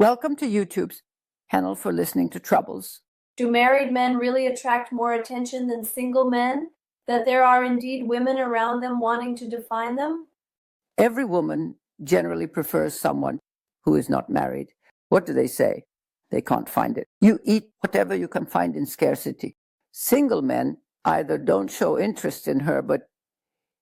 Welcome to YouTube's channel for listening to troubles. Do married men really attract more attention than single men? That there are indeed women around them wanting to define them? Every woman generally prefers someone who is not married. What do they say? They can't find it. You eat whatever you can find in scarcity. Single men either don't show interest in her, but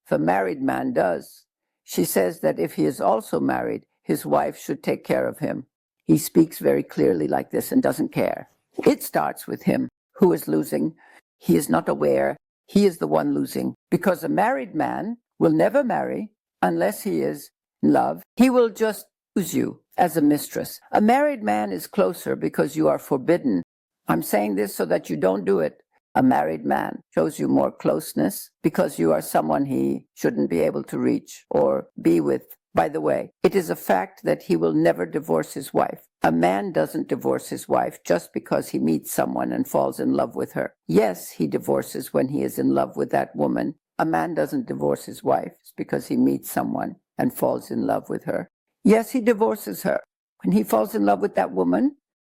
if a married man does, she says that if he is also married, his wife should take care of him. He speaks very clearly like this and doesn't care. It starts with him who is losing. He is not aware. He is the one losing. Because a married man will never marry unless he is in love. He will just use you as a mistress. A married man is closer because you are forbidden. I'm saying this so that you don't do it. A married man shows you more closeness because you are someone he shouldn't be able to reach or be with. By the way, it is a fact that he will never divorce his wife. A man doesn't divorce his wife just because he meets someone and falls in love with her. Yes, he divorces when he is in love with that woman. A man doesn't divorce his wife because he meets someone and falls in love with her. Yes, he divorces her when he falls in love with that woman.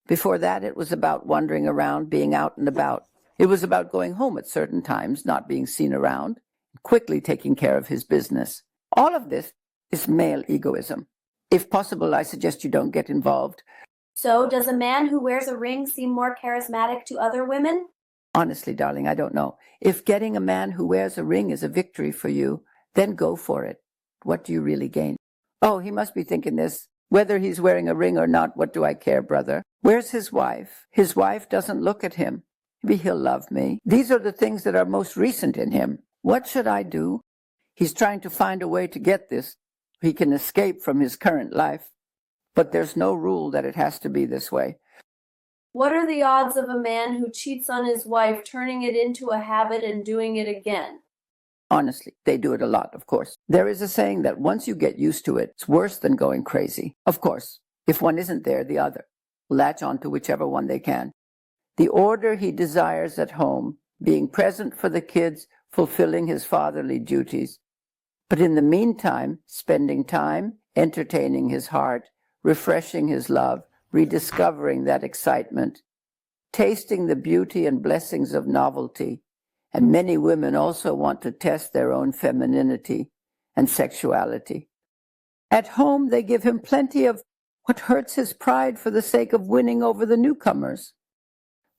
Before that, it was about wandering around, being out and about. It was about going home at certain times, not being seen around, quickly taking care of his business. All of this is male egoism. If possible, I suggest you don't get involved. So, does a man who wears a ring seem more charismatic to other women? Honestly, darling, I don't know. If getting a man who wears a ring is a victory for you, then go for it. What do you really gain? Oh, he must be thinking this. Whether he's wearing a ring or not, what do I care, brother? Where's his wife? His wife doesn't look at him. Maybe he'll love me. These are the things that are most recent in him. What should I do? He's trying to find a way to get this. He can escape from his current life, but there's no rule that it has to be this way. What are the odds of a man who cheats on his wife turning it into a habit and doing it again? Honestly, they do it a lot, of course. There is a saying that once you get used to it, it's worse than going crazy. Of course, if one isn't there, the other. Latch on to whichever one they can. The order he desires at home, being present for the kids, fulfilling his fatherly duties, but in the meantime, spending time, entertaining his heart, refreshing his love, rediscovering that excitement, tasting the beauty and blessings of novelty. And many women also want to test their own femininity and sexuality. At home, they give him plenty of what hurts his pride for the sake of winning over the newcomers.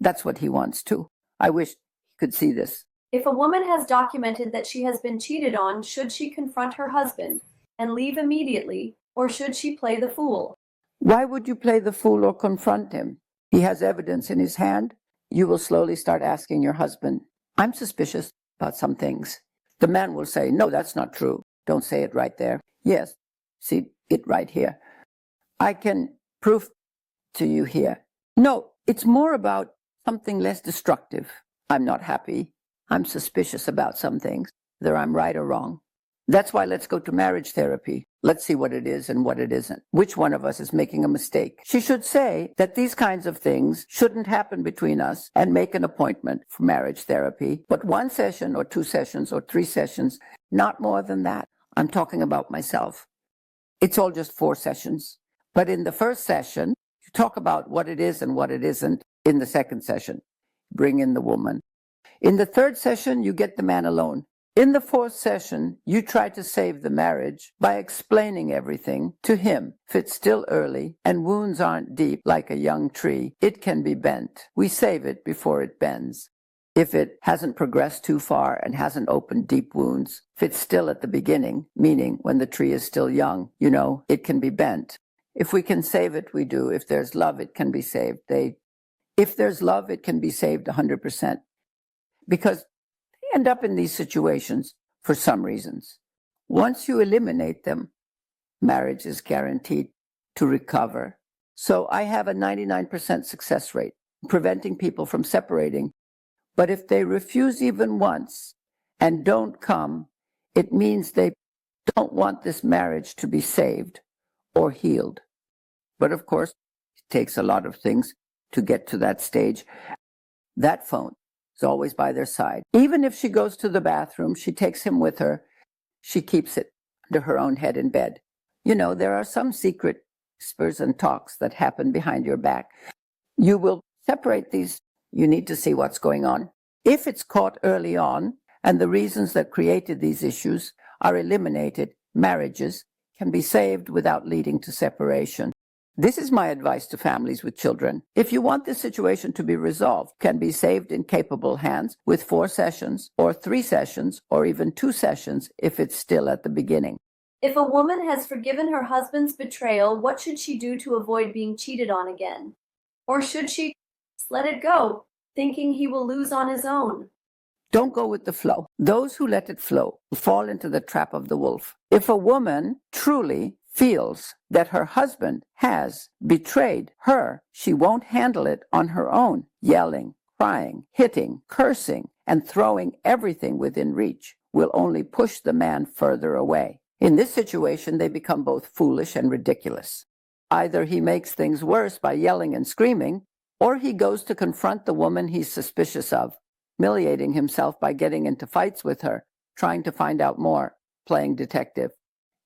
That's what he wants too. I wish he could see this. If a woman has documented that she has been cheated on, should she confront her husband and leave immediately, or should she play the fool? Why would you play the fool or confront him? He has evidence in his hand. You will slowly start asking your husband, I'm suspicious about some things. The man will say, no, that's not true. Don't say it right there. Yes, see it right here. I can prove to you here. No, it's more about something less destructive. I'm not happy. I'm suspicious about some things, whether I'm right or wrong. That's why let's go to marriage therapy. Let's see what it is and what it isn't. Which one of us is making a mistake? She should say that these kinds of things shouldn't happen between us and make an appointment for marriage therapy. But 1 session or 2 sessions or 3 sessions, not more than that. I'm talking about myself. It's all just 4 sessions. But in the first session, you talk about what it is and what it isn't. In the second session, bring in the woman. In the third session, you get the man alone. In the fourth session, you try to save the marriage by explaining everything to him. If it's still early and wounds aren't deep like a young tree, it can be bent. We save it before it bends. If it hasn't progressed too far and hasn't opened deep wounds, if it's still at the beginning, meaning when the tree is still young, it can be bent. If we can save it, we do. If there's love, it can be saved. If there's love, it can be saved 100%. Because they end up in these situations for some reasons. Once you eliminate them, marriage is guaranteed to recover. So I have a 99% success rate, preventing people from separating. But if they refuse even once and don't come, it means they don't want this marriage to be saved or healed. But of course, it takes a lot of things to get to that stage. That phone is always by their side. Even if she goes to the bathroom, she takes him with her. She keeps it under her own head in bed. There are some secret whispers and talks that happen behind your back. You will separate these. You need to see what's going on. If it's caught early on and the reasons that created these issues are eliminated, marriages can be saved without leading to separation. This is my advice to families with children. If you want this situation to be resolved, it can be saved in capable hands with 4 sessions or 3 sessions or even 2 sessions if it's still at the beginning. If a woman has forgiven her husband's betrayal, what should she do to avoid being cheated on again? Or should she just let it go, thinking he will lose on his own? Don't go with the flow. Those who let it flow will fall into the trap of the wolf. If a woman truly feels that her husband has betrayed her, she won't handle it on her own, yelling, crying, hitting, cursing, and throwing everything within reach will only push the man further away. In this situation, they become both foolish and ridiculous. Either he makes things worse by yelling and screaming, or he goes to confront the woman he's suspicious of, humiliating himself by getting into fights with her, trying to find out more, playing detective.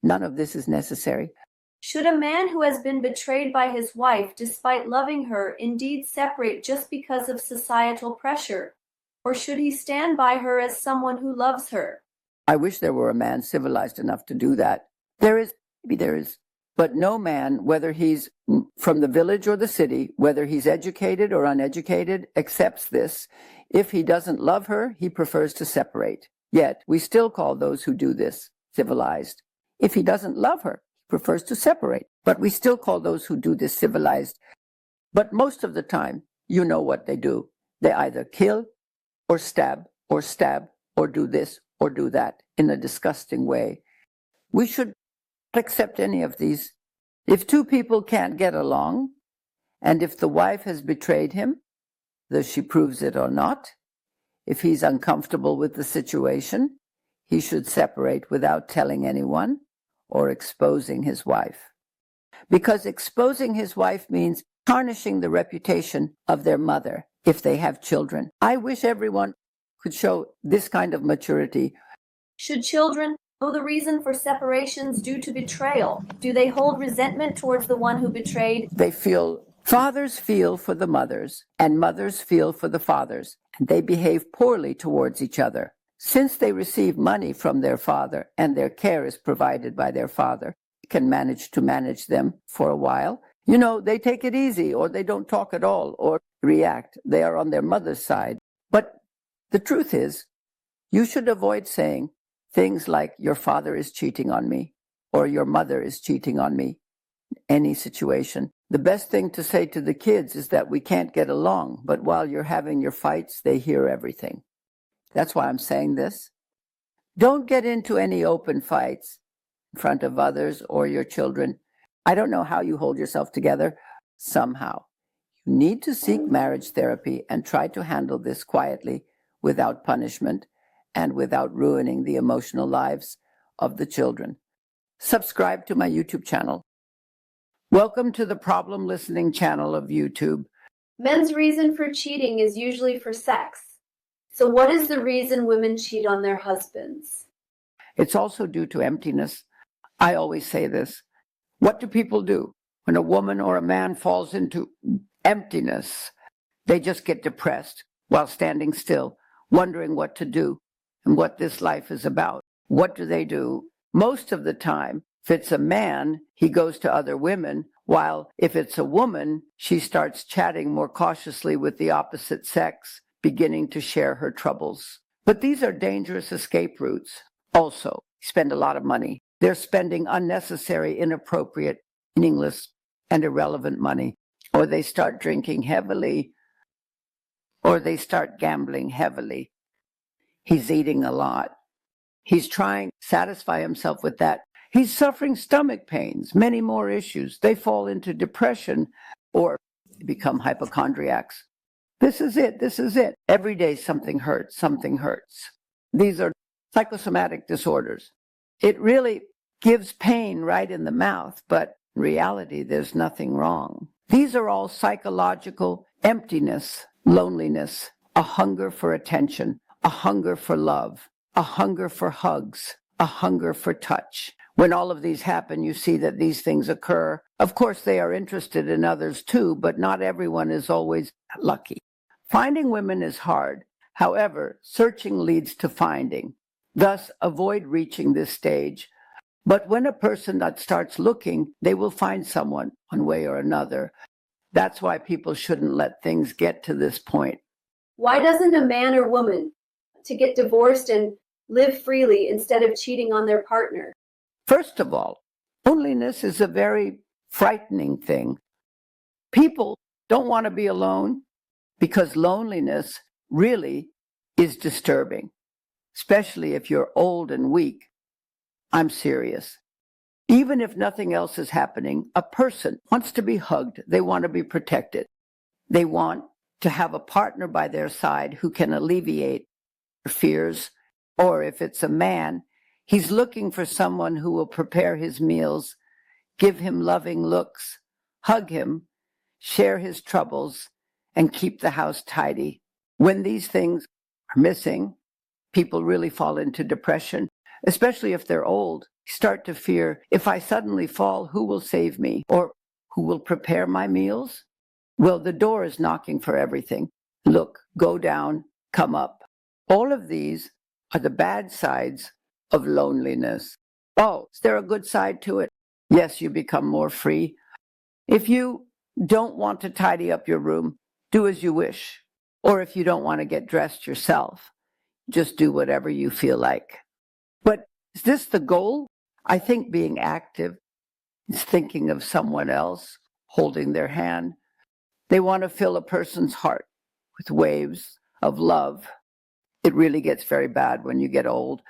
None of this is necessary. Should a man who has been betrayed by his wife, despite loving her, indeed separate just because of societal pressure? Or should he stand by her as someone who loves her? I wish there were a man civilized enough to do that. Maybe there is. But no man, whether he's from the village or the city, whether he's educated or uneducated, accepts this. If he doesn't love her, he prefers to separate. Yet, we still call those who do this civilized. If he doesn't love her, he prefers to separate. But we still call those who do this civilized. But most of the time, you know what they do. They either kill or stab or do this or do that in a disgusting way. We should not accept any of these. If 2 people can't get along, and if the wife has betrayed him, whether she proves it or not, if he's uncomfortable with the situation, he should separate without telling anyone or exposing his wife. Because exposing his wife means tarnishing the reputation of their mother if they have children. I wish everyone could show this kind of maturity. Should children know the reason for separations due to betrayal? Do they hold resentment towards the one who betrayed? Fathers feel for the mothers, and mothers feel for the fathers, and they behave poorly towards each other. Since they receive money from their father and their care is provided by their father, they can manage to manage them for a while. They take it easy, or they don't talk at all, or react. They are on their mother's side. But the truth is, you should avoid saying things like, your father is cheating on me, or your mother is cheating on me. Any situation. The best thing to say to the kids is that we can't get along, but while you're having your fights, they hear everything. That's why I'm saying this. Don't get into any open fights in front of others or your children. I don't know how you hold yourself together. Somehow. You need to seek marriage therapy and try to handle this quietly, without punishment, and without ruining the emotional lives of the children. Subscribe to my YouTube channel. Welcome to the Problem Listening channel of YouTube. Men's reason for cheating is usually for sex. So what is the reason women cheat on their husbands? It's also due to emptiness. I always say this. What do people do when a woman or a man falls into emptiness? They just get depressed while standing still, wondering what to do and what this life is about. What do? Most of the time, if it's a man, he goes to other women, while if it's a woman, she starts chatting more cautiously with the opposite sex, beginning to share her troubles. But these are dangerous escape routes. Also, spend a lot of money. They're spending unnecessary, inappropriate, meaningless, and irrelevant money. Or they start drinking heavily, or they start gambling heavily. He's eating a lot. He's trying to satisfy himself with that. He's suffering stomach pains, many more issues. They fall into depression or become hypochondriacs. This is it. Every day something hurts. These are psychosomatic disorders. It really gives pain right in the mouth, but in reality, there's nothing wrong. These are all psychological emptiness, loneliness, a hunger for attention, a hunger for love, a hunger for hugs, a hunger for touch. When all of these happen, you see that these things occur. Of course, they are interested in others too, but not everyone is always lucky. Finding women is hard. However, searching leads to finding. Thus, avoid reaching this stage. But when a person that starts looking, they will find someone one way or another. That's why people shouldn't let things get to this point. Why doesn't a man or woman to get divorced and live freely instead of cheating on their partner? First of all, loneliness is a very frightening thing. People don't want to be alone because loneliness really is disturbing, especially if you're old and weak. I'm serious. Even if nothing else is happening, a person wants to be hugged. They want to be protected. They want to have a partner by their side who can alleviate their fears. Or if it's a man, he's looking for someone who will prepare his meals, give him loving looks, hug him, share his troubles, and keep the house tidy. When these things are missing, people really fall into depression, especially if they're old. Start to fear, if I suddenly fall, who will save me? Or who will prepare my meals? Well, the door is knocking for everything. Look, go down, come up. All of these are the bad sides of loneliness. Oh, is there a good side to it? Yes, you become more free. If you don't want to tidy up your room, do as you wish. Or if you don't want to get dressed yourself, just do whatever you feel like. But is this the goal? I think being active is thinking of someone else, holding their hand. They want to fill a person's heart with waves of love. It really gets very bad when you get old.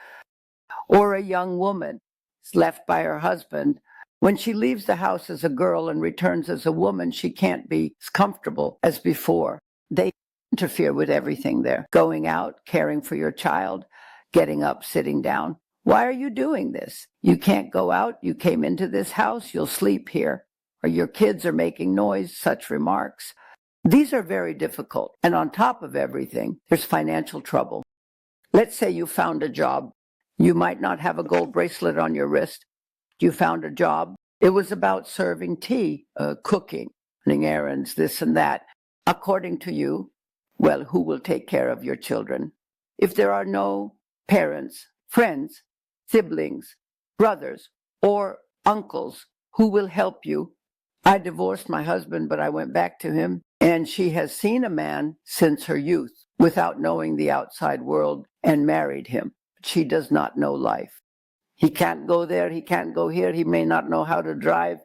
Or a young woman is left by her husband. When she leaves the house as a girl and returns as a woman, she can't be as comfortable as before. They interfere with everything there. Going out, caring for your child, getting up, sitting down. Why are you doing this? You can't go out. You came into this house. You'll sleep here. Or your kids are making noise, such remarks. These are very difficult. And on top of everything, there's financial trouble. Let's say you found a job. You might not have a gold bracelet on your wrist. You found a job. It was about serving tea, cooking, running errands, this and that. According to you, well, who will take care of your children? If there are no parents, friends, siblings, brothers, or uncles who will help you. I divorced my husband, but I went back to him, and she has seen a man since her youth without knowing the outside world and married him. She does not know life. He can't go there, he can't go here, he may not know how to drive.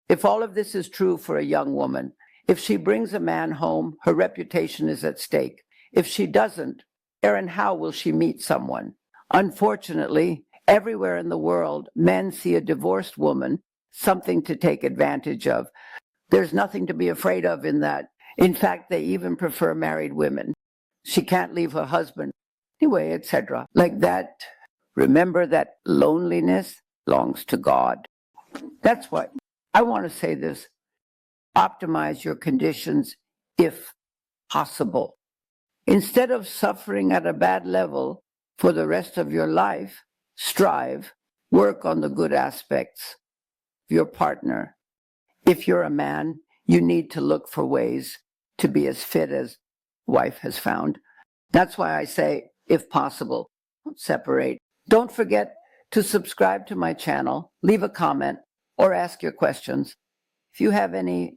If all of this is true for a young woman, if she brings a man home, her reputation is at stake. If she doesn't, where and how will she meet someone? Unfortunately, everywhere in the world, men see a divorced woman something to take advantage of. There's nothing to be afraid of in that. In fact, they even prefer married women. She can't leave her husband. Anyway, etc. Like that. Remember that loneliness belongs to God. That's why I want to say this. Optimize your conditions if possible. Instead of suffering at a bad level for the rest of your life, strive, work on the good aspects of your partner. If you're a man, you need to look for ways to be as fit as wife has found. That's why I say, if possible, don't separate. Don't forget to subscribe to my channel, leave a comment, or ask your questions. If you have any